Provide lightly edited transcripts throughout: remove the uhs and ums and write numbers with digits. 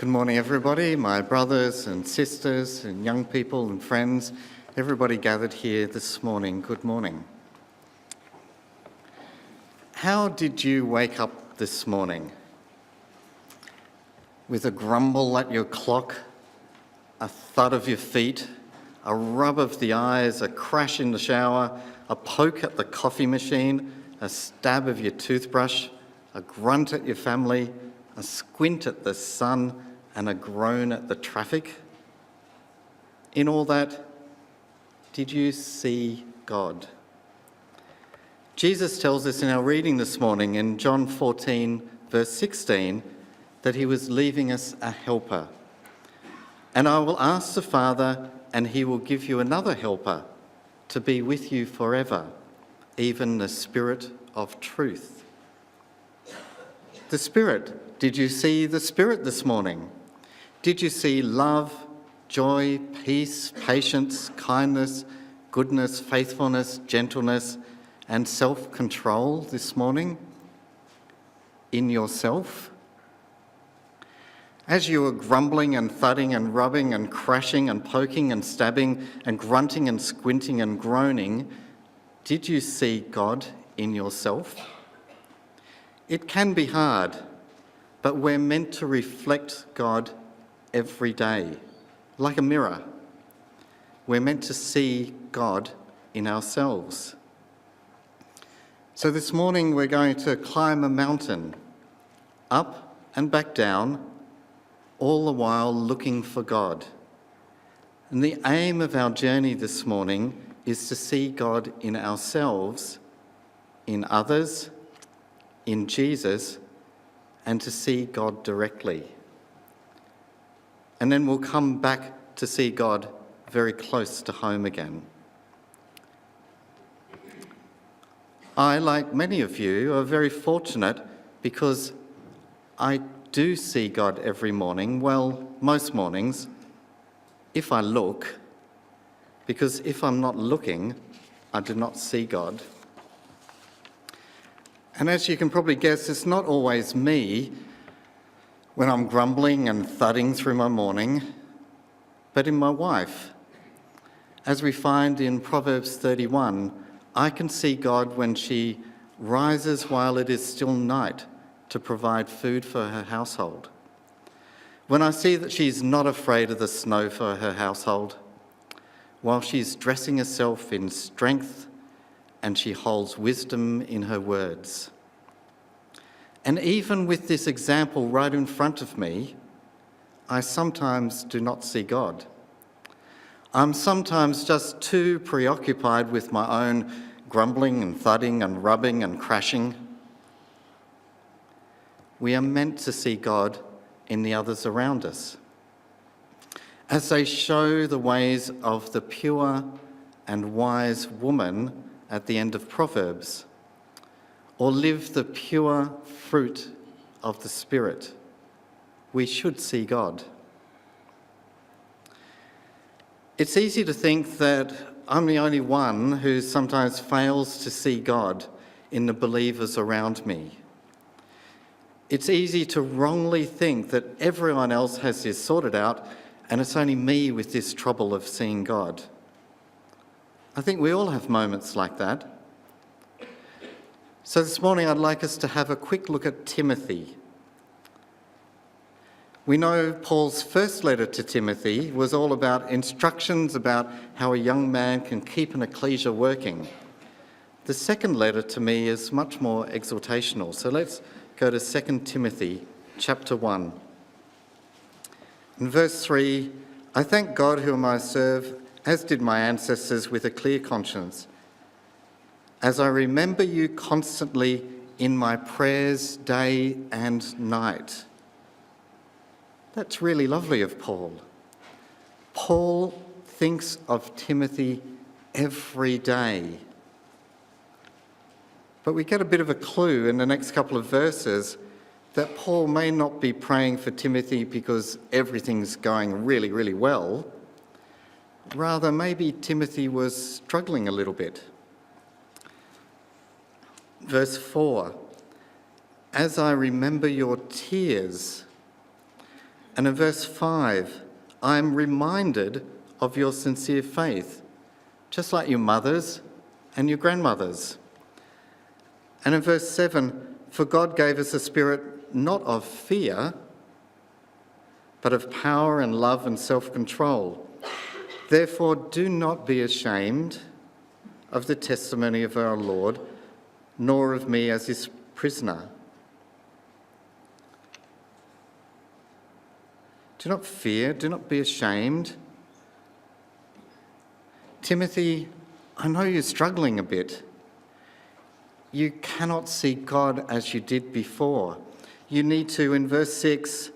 Good morning, everybody, my brothers and sisters and young people and friends, everybody gathered here this morning. Good morning. How did you wake up this morning? With a grumble at your clock, a thud of your feet, a rub of the eyes, a crash in the shower, a poke at the coffee machine, a stab of your toothbrush, a grunt at your family, a squint at the sun, and a groan at the traffic? In all that, did you see God? Jesus tells us in our reading this morning in John 14, verse 16, that he was leaving us a helper. And I will ask the Father, and he will give you another helper to be with you forever, even the Spirit of truth. The Spirit. Did you see the Spirit this morning? Did you see love, joy, peace, patience, kindness, goodness, faithfulness, gentleness, and self-control this morning in yourself? As you were grumbling and thudding and rubbing and crashing and poking and stabbing and grunting and squinting and groaning, did you see God in yourself? It can be hard, but we're meant to reflect God every day, like a mirror. We're meant to see God in ourselves. So this morning we're going to climb a mountain, up and back down, all the while looking for God. And the aim of our journey this morning is to see God in ourselves, in others, in Jesus, and to see God directly. And then we'll come back to see God very close to home again. I, like many of you, are very fortunate because I do see God every morning, well, most mornings, if I look, because if I'm not looking, I do not see God. And as you can probably guess, it's not always me when I'm grumbling and thudding through my morning, but in my wife. As we find in Proverbs 31, I can see God when she rises while it is still night to provide food for her household. When I see that she's not afraid of the snow for her household, while she's dressing herself in strength and she holds wisdom in her words. And even with this example right in front of me, I sometimes do not see God. I'm sometimes just too preoccupied with my own grumbling and thudding and rubbing and crashing. We are meant to see God in the others around us, as they show the ways of the pure and wise woman at the end of Proverbs, or live the pure fruit of the Spirit. We should see God. It's easy to think that I'm the only one who sometimes fails to see God in the believers around me. It's easy to wrongly think that everyone else has this sorted out and it's only me with this trouble of seeing God. I think we all have moments like that. So this morning I'd like us to have a quick look at Timothy. We know Paul's first letter to Timothy was all about instructions about how a young man can keep an ecclesia working. The second letter to me is much more exhortational. So let's go to 2 Timothy chapter 1. In verse 3, I thank God whom I serve, as did my ancestors, with a clear conscience, as I remember you constantly in my prayers day and night. That's really lovely of Paul. Paul thinks of Timothy every day. But we get a bit of a clue in the next couple of verses that Paul may not be praying for Timothy because everything's going really, really well. Rather, maybe Timothy was struggling a little bit. Verse 4, as I remember your tears And in verse 5, I am reminded of your sincere faith, just like your mothers and your grandmothers. And in verse 7, for God gave us a spirit not of fear, but of power and love and self-control. Therefore, do not be ashamed of the testimony of our Lord, nor of me as his prisoner. Do not fear, do not be ashamed. Timothy, I know you're struggling a bit. You cannot see God as you did before. You need to, in verse 6,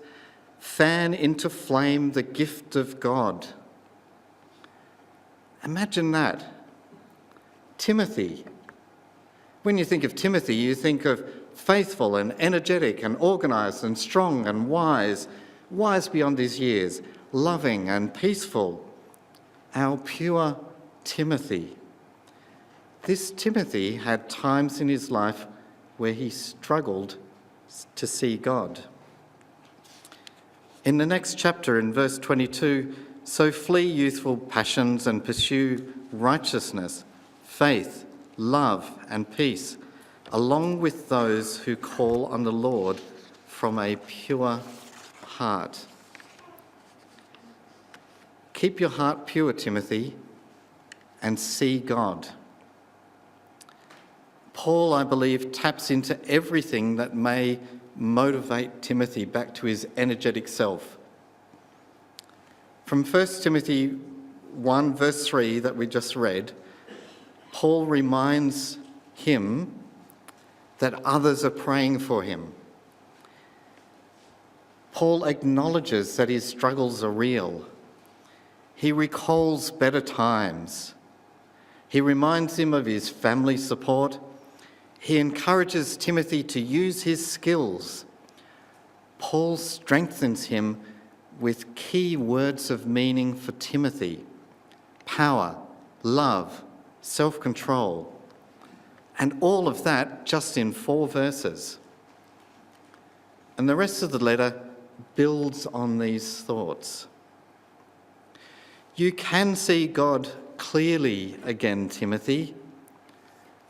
fan into flame the gift of God. Imagine that. Timothy. When you think of Timothy, you think of faithful and energetic and organised and strong and wise beyond his years, loving and peaceful. Our pure Timothy. This Timothy had times in his life where he struggled to see God. In the next chapter, in verse 22, so flee youthful passions and pursue righteousness, faith, love and peace, along with those who call on the Lord from a pure heart. Keep your heart pure, Timothy, and see God. Paul, I believe, taps into everything that may motivate Timothy back to his energetic self. From 1 Timothy 1 verse 3 that we just read, Paul reminds him that others are praying for him. Paul acknowledges that his struggles are real. He recalls better times. He reminds him of his family support. He encourages Timothy to use his skills. Paul strengthens him with key words of meaning for Timothy: power, love, self-control. And all of that just in 4 verses. And the rest of the letter builds on these thoughts. You can see God clearly again, Timothy.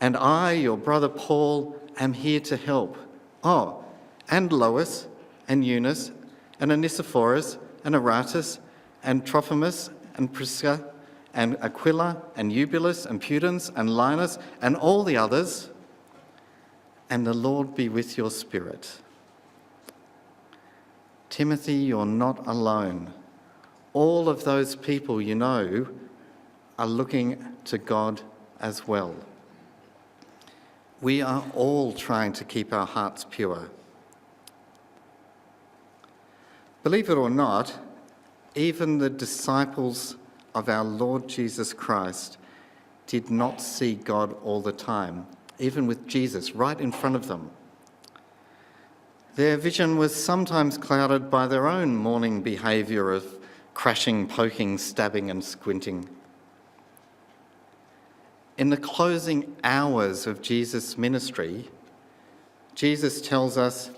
And I, your brother Paul, am here to help. Oh, and Lois, and Eunice, and Onesiphorus, and Eratus, and Trophimus, and Prisca, and Aquila, and Eubulus, and Pudens, and Linus, and all the others. And the Lord be with your spirit. Timothy, you're not alone. All of those people you know are looking to God as well. We are all trying to keep our hearts pure. Believe it or not, even the disciples of our Lord Jesus Christ did not see God all the time, even with Jesus right in front of them. Their vision was sometimes clouded by their own morning behaviour of crashing, poking, stabbing and squinting. In the closing hours of Jesus' ministry, Jesus tells us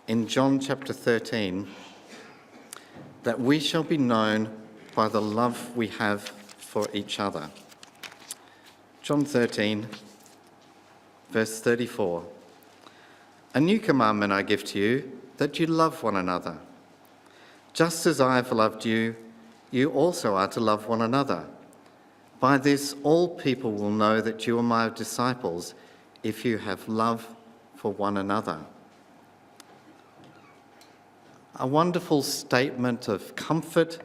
in John chapter 13 that we shall be known by the love we have for each other. John 13, verse 34. A new commandment I give to you, that you love one another. Just as I have loved you, you also are to love one another. By this, all people will know that you are my disciples, if you have love for one another. A wonderful statement of comfort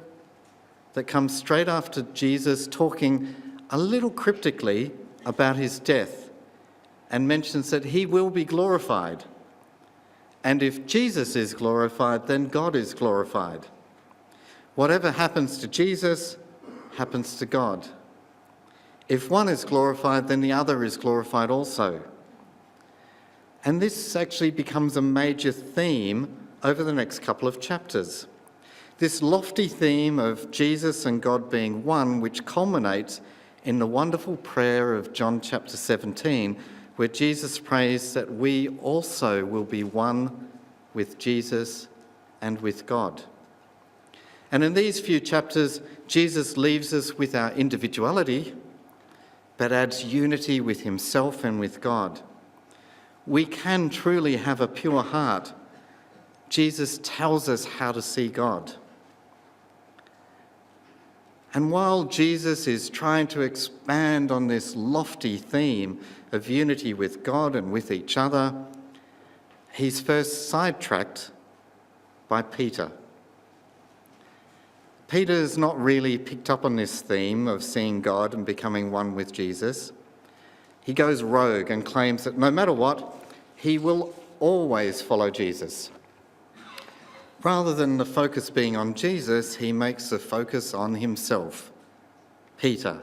that comes straight after Jesus talking a little cryptically about his death and mentions that he will be glorified. And if Jesus is glorified, then God is glorified. Whatever happens to Jesus happens to God. If one is glorified, then the other is glorified also. And this actually becomes a major theme over the next couple of chapters. This lofty theme of Jesus and God being one, which culminates in the wonderful prayer of John chapter 17, where Jesus prays that we also will be one with Jesus and with God. And in these few chapters, Jesus leaves us with our individuality, but adds unity with himself and with God. We can truly have a pure heart. Jesus tells us how to see God. And while Jesus is trying to expand on this lofty theme of unity with God and with each other, he's first sidetracked by Peter. Peter's not really picked up on this theme of seeing God and becoming one with Jesus. He goes rogue and claims that no matter what, he will always follow Jesus. Rather than the focus being on Jesus, he makes the focus on himself, Peter.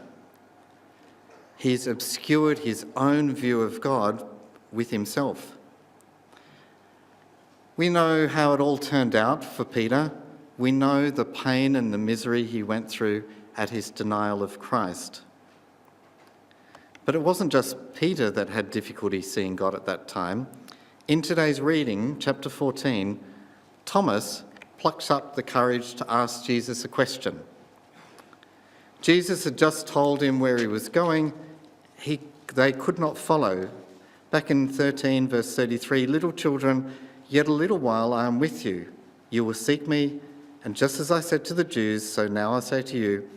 He's obscured his own view of God with himself. We know how it all turned out for Peter. We know the pain and the misery he went through at his denial of Christ. But it wasn't just Peter that had difficulty seeing God at that time. In today's reading, chapter 14, Thomas plucks up the courage to ask Jesus a question. Jesus had just told him where he was going. They could not follow. Back in 13, verse 33, "Little children, yet a little while I am with you. You will seek me, and just as I said to the Jews, so now I say to you,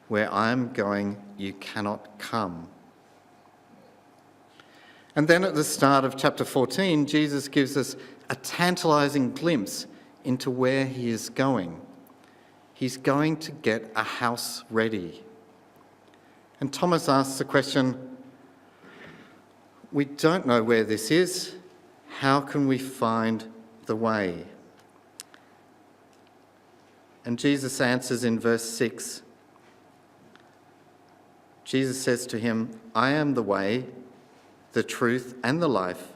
where I am going, you cannot come." And then at the start of chapter 14, Jesus gives us a tantalising glimpse into where he is going. He's going to get a house ready. And Thomas asks the question, "We don't know where this is. How can we find the way?" And Jesus answers in verse 6. Jesus says to him, "I am the way, the truth, and the life.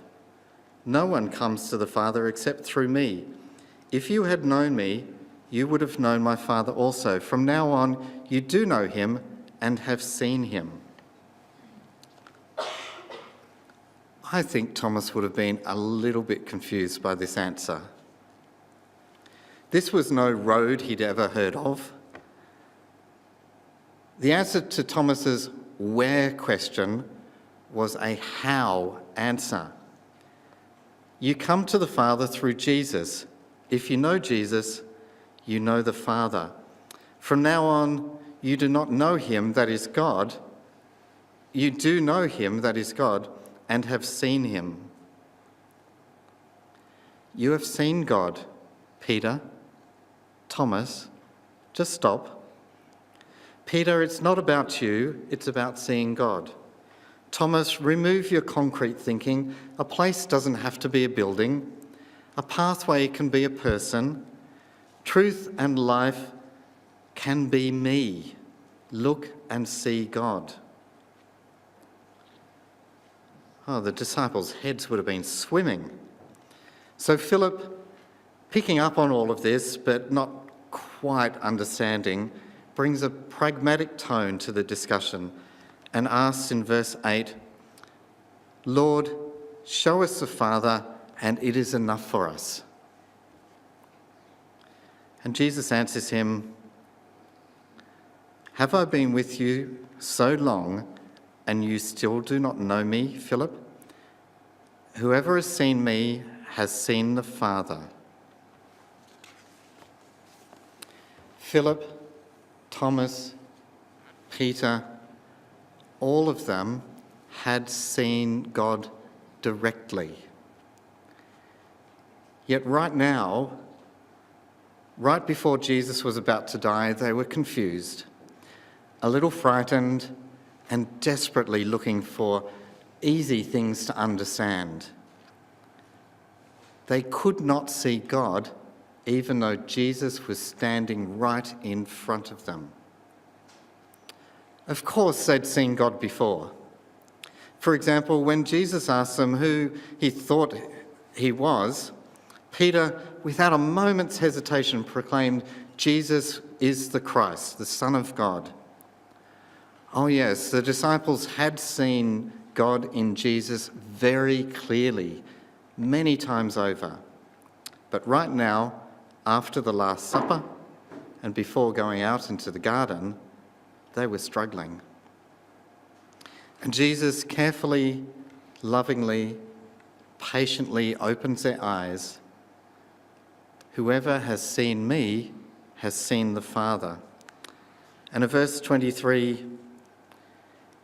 No one comes to the Father except through me. If you had known me, you would have known my Father also. From now on, you do know him and have seen him." I think Thomas would have been a little bit confused by this answer. This was no road he'd ever heard of. The answer to Thomas's where question was a how answer. You come to the Father through Jesus. If you know Jesus, you know the Father. From now on, you do not know him, that is God. You do know him, that is God, and have seen him. You have seen God, Peter. Thomas, just stop. Peter, it's not about you, it's about seeing God. Thomas, remove your concrete thinking. A place doesn't have to be a building. A pathway can be a person. Truth and life can be me. Look and see God. Oh, the disciples' heads would have been swimming. So Philip, picking up on all of this, but not quite understanding, brings a pragmatic tone to the discussion and asks in verse 8, "Lord, show us the Father, and it is enough for us." And Jesus answers him, "Have I been with you so long, and you still do not know me, Philip? Whoever has seen me has seen the Father." Philip, Thomas, Peter, all of them had seen God directly. Yet right now, right before Jesus was about to die, they were confused, a little frightened, and desperately looking for easy things to understand. They could not see God, even though Jesus was standing right in front of them. Of course, they'd seen God before. For example, when Jesus asked them who he thought he was, Peter, without a moment's hesitation, proclaimed, "Jesus is the Christ, the Son of God." Oh yes, the disciples had seen God in Jesus very clearly, many times over. But right now, after the Last Supper, and before going out into the garden, they were struggling. And Jesus carefully, lovingly, patiently opens their eyes. Whoever has seen me has seen the Father. And in verse 23,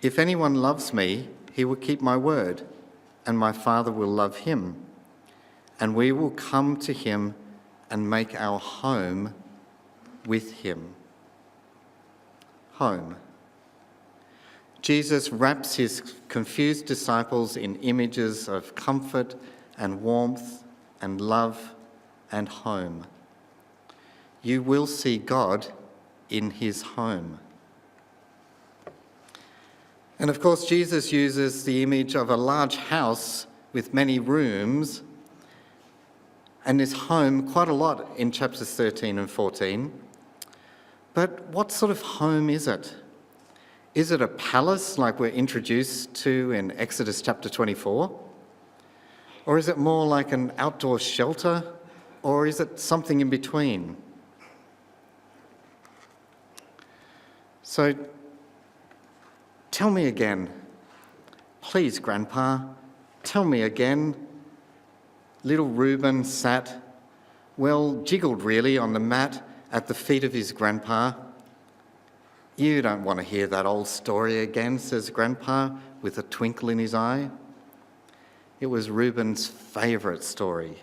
if anyone loves me, he will keep my word, and my Father will love him, and we will come to him and make our home with him. Home. Jesus wraps his confused disciples in images of comfort and warmth and love and home. You will see God in his home. And of course, Jesus uses the image of a large house with many rooms and his home quite a lot in chapters 13 and 14. But what sort of home is it? Is it a palace like we're introduced to in Exodus chapter 24? Or is it more like an outdoor shelter? Or is it something in between? So, tell me again. Please, Grandpa, tell me again. Little Reuben sat, well, jiggled really on the mat at the feet of his grandpa. You don't want to hear that old story again, says Grandpa with a twinkle in his eye. It was Reuben's favourite story,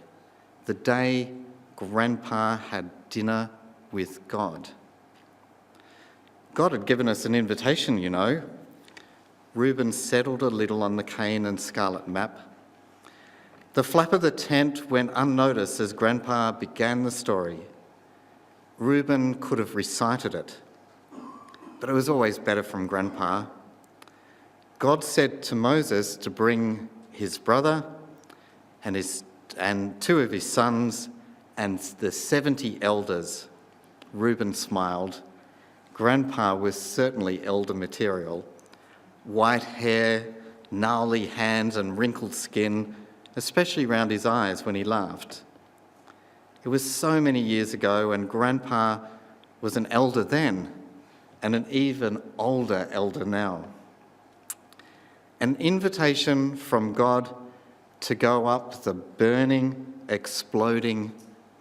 the day Grandpa had dinner with God. God had given us an invitation, you know. Reuben settled a little on the cane and scarlet map. The flap of the tent went unnoticed as Grandpa began the story. Reuben could have recited it, but it was always better from Grandpa. God said to Moses to bring his brother and two of his sons and the 70 elders. Reuben smiled. Grandpa was certainly elder material. White hair, gnarly hands and wrinkled skin, especially round his eyes when he laughed. It was so many years ago, and Grandpa was an elder then and an even older elder now. An invitation from God to go up the burning, exploding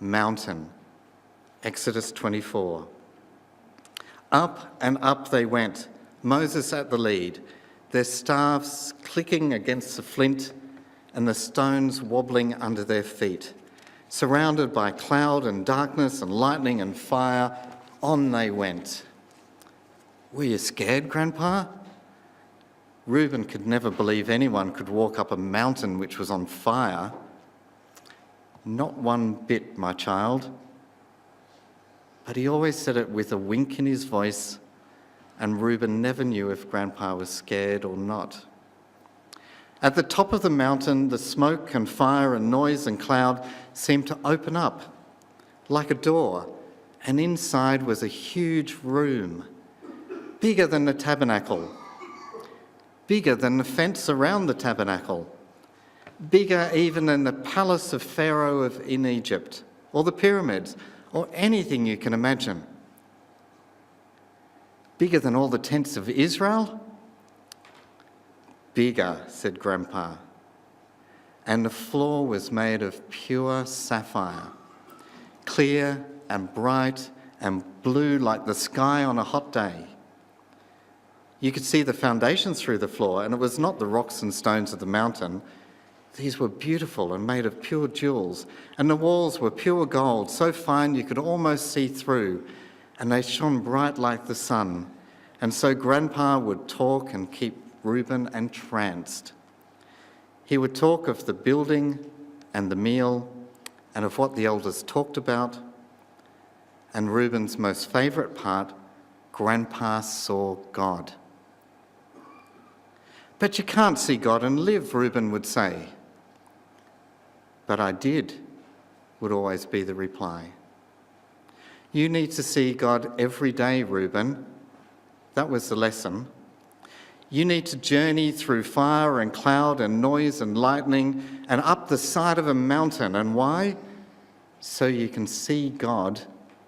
mountain. Exodus 24. Up and up they went, Moses at the lead, their staffs clicking against the flint and the stones wobbling under their feet. Surrounded by cloud and darkness and lightning and fire, on they went. Were you scared, Grandpa? Reuben could never believe anyone could walk up a mountain which was on fire. Not one bit, my child. But he always said it with a wink in his voice, and Reuben never knew if Grandpa was scared or not. At the top of the mountain, the smoke and fire and noise and cloud seemed to open up like a door, and inside was a huge room, bigger than the tabernacle, bigger than the fence around the tabernacle, bigger even than the palace of Pharaoh in Egypt, or the pyramids, or anything you can imagine. Bigger than all the tents of Israel? Bigger, said Grandpa. And the floor was made of pure sapphire, clear and bright and blue like the sky on a hot day. You could see the foundations through the floor, and it was not the rocks and stones of the mountain. These were beautiful and made of pure jewels, and the walls were pure gold, so fine you could almost see through, and they shone bright like the sun. And so Grandpa would talk and keep Reuben entranced. He would talk of the building and the meal and of what the elders talked about. And Reuben's most favourite part, Grandpa saw God. But you can't see God and live, Reuben would say. But I did, would always be the reply. You need to see God every day, Reuben. That was the lesson. You need to journey through fire and cloud and noise and lightning and up the side of a mountain. And why? So you can see God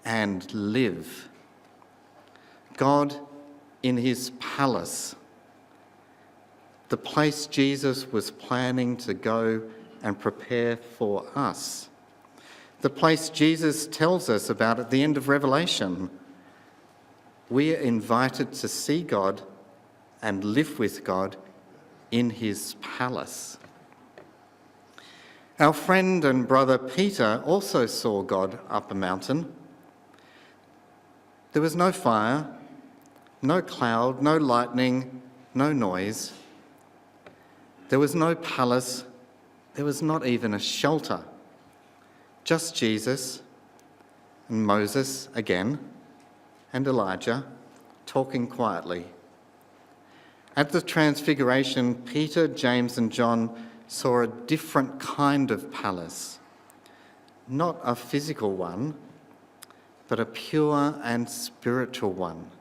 and live. God in his palace, the place Jesus was planning to go and prepare for us. The place Jesus tells us about at the end of Revelation. We are invited to see God and live with God in his palace. Our friend and brother Peter also saw God up a mountain. There was no fire, no cloud, no lightning, no noise. There was no palace. There was not even a shelter. Just Jesus and Moses again and Elijah talking quietly. At the Transfiguration, Peter, James and John saw a different kind of palace. Not a physical one, but a pure and spiritual one.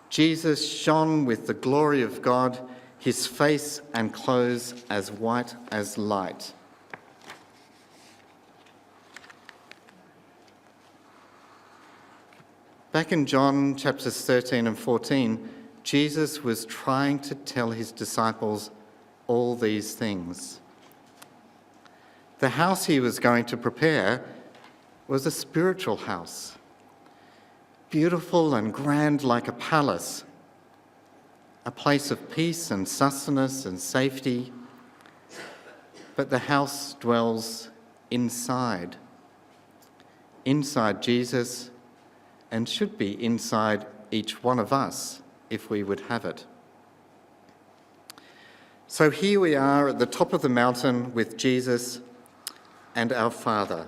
Jesus shone with the glory of God, his face and clothes as white as light. Back in John chapters 13 and 14, Jesus was trying to tell his disciples all these things. The house he was going to prepare was a spiritual house, beautiful and grand like a palace, a place of peace and sustenance and safety. But the house dwells inside Jesus, and should be inside each one of us if we would have it. So here we are at the top of the mountain with Jesus and our Father.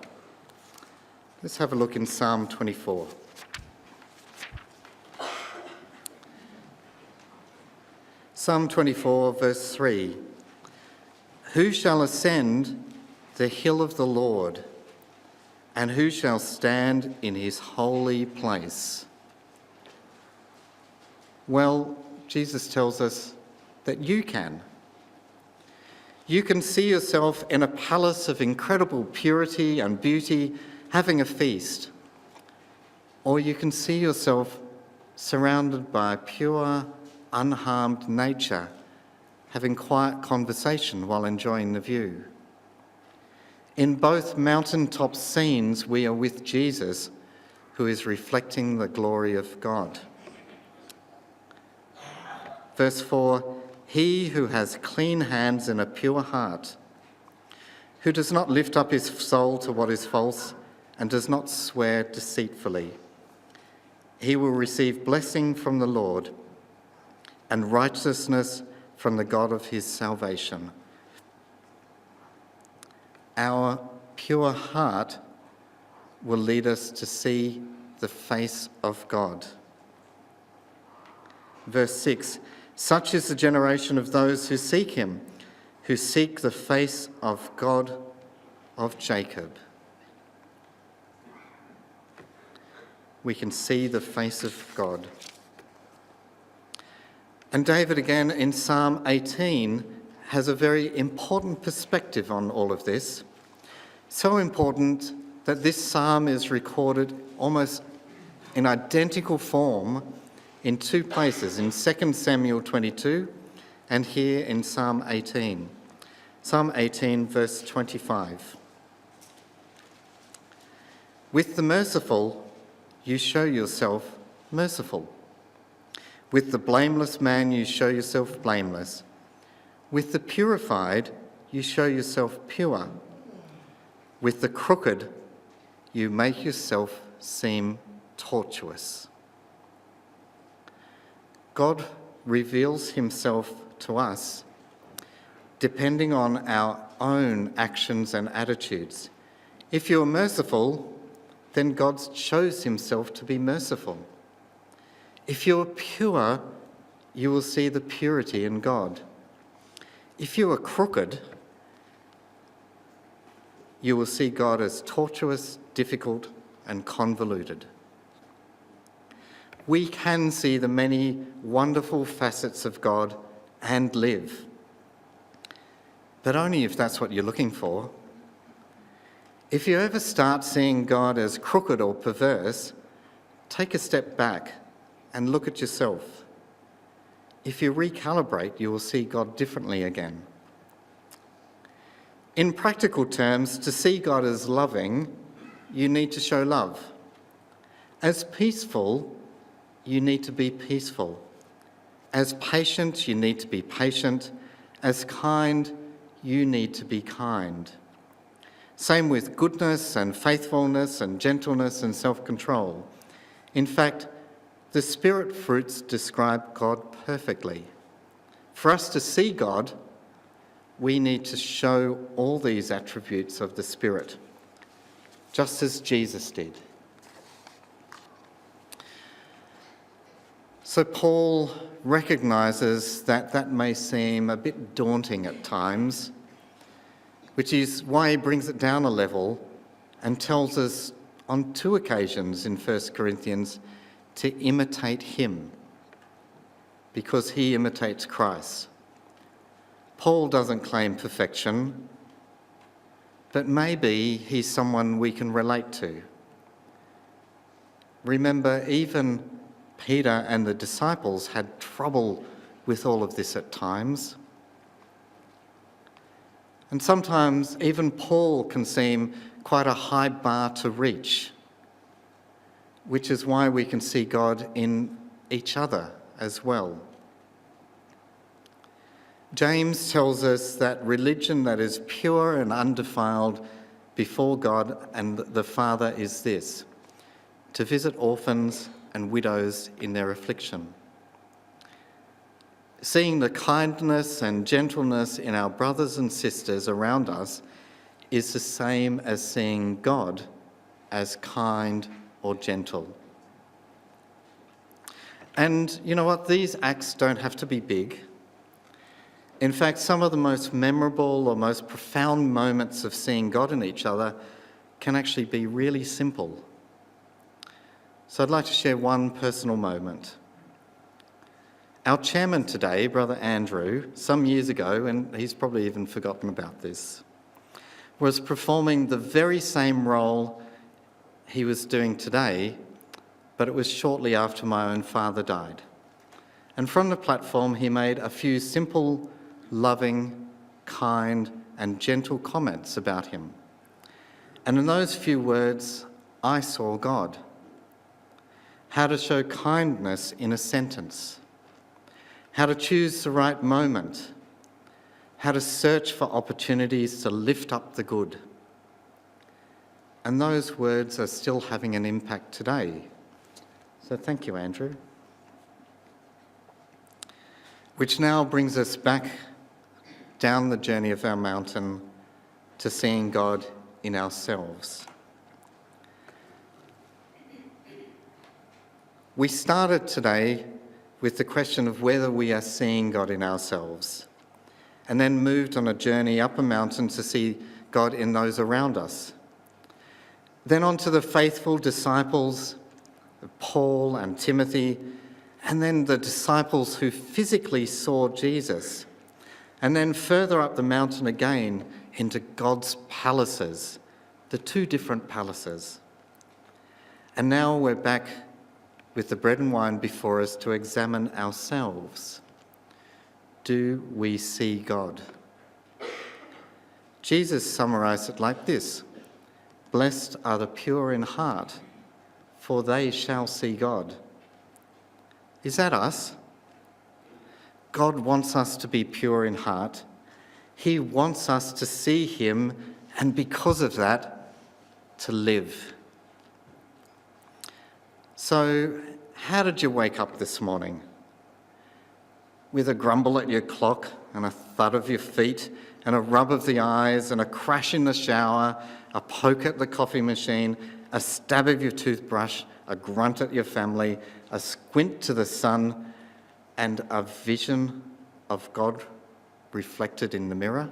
Let's have a look in Psalm 24. Psalm 24, verse 3. Who shall ascend the hill of the Lord, and who shall stand in his holy place? Well, Jesus tells us that you can. You can see yourself in a palace of incredible purity and beauty, having a feast. Or you can see yourself surrounded by pure, unharmed nature, having quiet conversation while enjoying the view. In both mountaintop scenes, we are with Jesus, who is reflecting the glory of God. Verse 4, he who has clean hands and a pure heart, who does not lift up his soul to what is false and does not swear deceitfully. He will receive blessing from the Lord and righteousness from the God of his salvation. Our pure heart will lead us to see the face of God. Verse 6, such is the generation of those who seek him, who seek the face of God of Jacob. We can see the face of God. And David again in Psalm 18 has a very important perspective on all of this. So important that this psalm is recorded almost in identical form in two places, in 2 Samuel 22 and here in Psalm 18. Psalm 18, verse 25. With the merciful, you show yourself merciful. With the blameless man, you show yourself blameless. With the purified, you show yourself pure. With the crooked, you make yourself seem tortuous. God reveals himself to us depending on our own actions and attitudes. If you're merciful, then God shows himself to be merciful. If you're pure, you will see the purity in God. If you are crooked, you will see God as tortuous, difficult, and convoluted. We can see the many wonderful facets of God and live, but only if that's what you're looking for. If you ever start seeing God as crooked or perverse, take a step back and look at yourself. If you recalibrate, you will see God differently again. In practical terms, to see God as loving, you need to show love. As peaceful, you need to be peaceful. As patient, you need to be patient. As kind, you need to be kind. Same with goodness and faithfulness and gentleness and self-control. In fact, the Spirit fruits describe God perfectly. For us to see God, we need to show all these attributes of the Spirit, just as Jesus did. So Paul recognises that may seem a bit daunting at times, which is why he brings it down a level and tells us on 2 occasions in 1 Corinthians to imitate him, because he imitates Christ. Paul doesn't claim perfection, but maybe he's someone we can relate to. Remember, even Peter and the disciples had trouble with all of this at times. And sometimes even Paul can seem quite a high bar to reach, which is why we can see God in each other as well. James tells us that religion that is pure and undefiled before God and the Father is this: to visit orphans and widows in their affliction. Seeing the kindness and gentleness in our brothers and sisters around us is the same as seeing God as kind or gentle. And you know what? These acts don't have to be big. In fact, some of the most memorable or most profound moments of seeing God in each other can actually be really simple. So I'd like to share one personal moment. Our chairman today, Brother Andrew, some years ago, and he's probably even forgotten about this, was performing the very same role he was doing today, but it was shortly after my own father died. And from the platform, he made a few simple, loving, kind, and gentle comments about him. And in those few words, I saw God. How to show kindness in a sentence. How to choose the right moment. How to search for opportunities to lift up the good. And those words are still having an impact today. So thank you, Andrew. Which now brings us back down the journey of our mountain to seeing God in ourselves. We started today with the question of whether we are seeing God in ourselves, and then moved on a journey up a mountain to see God in those around us. Then on to the faithful disciples, Paul and Timothy, and then the disciples who physically saw Jesus. And then further up the mountain again into God's palaces, the 2 different palaces. And now we're back with the bread and wine before us to examine ourselves. Do we see God? Jesus summarised it like this: "Blessed are the pure in heart, for they shall see God." Is that us? God wants us to be pure in heart. He wants us to see him, and because of that, to live. So, how did you wake up this morning? With a grumble at your clock and a thud of your feet and a rub of the eyes and a crash in the shower, a poke at the coffee machine, a stab of your toothbrush, a grunt at your family, a squint to the sun, and a vision of God reflected in the mirror?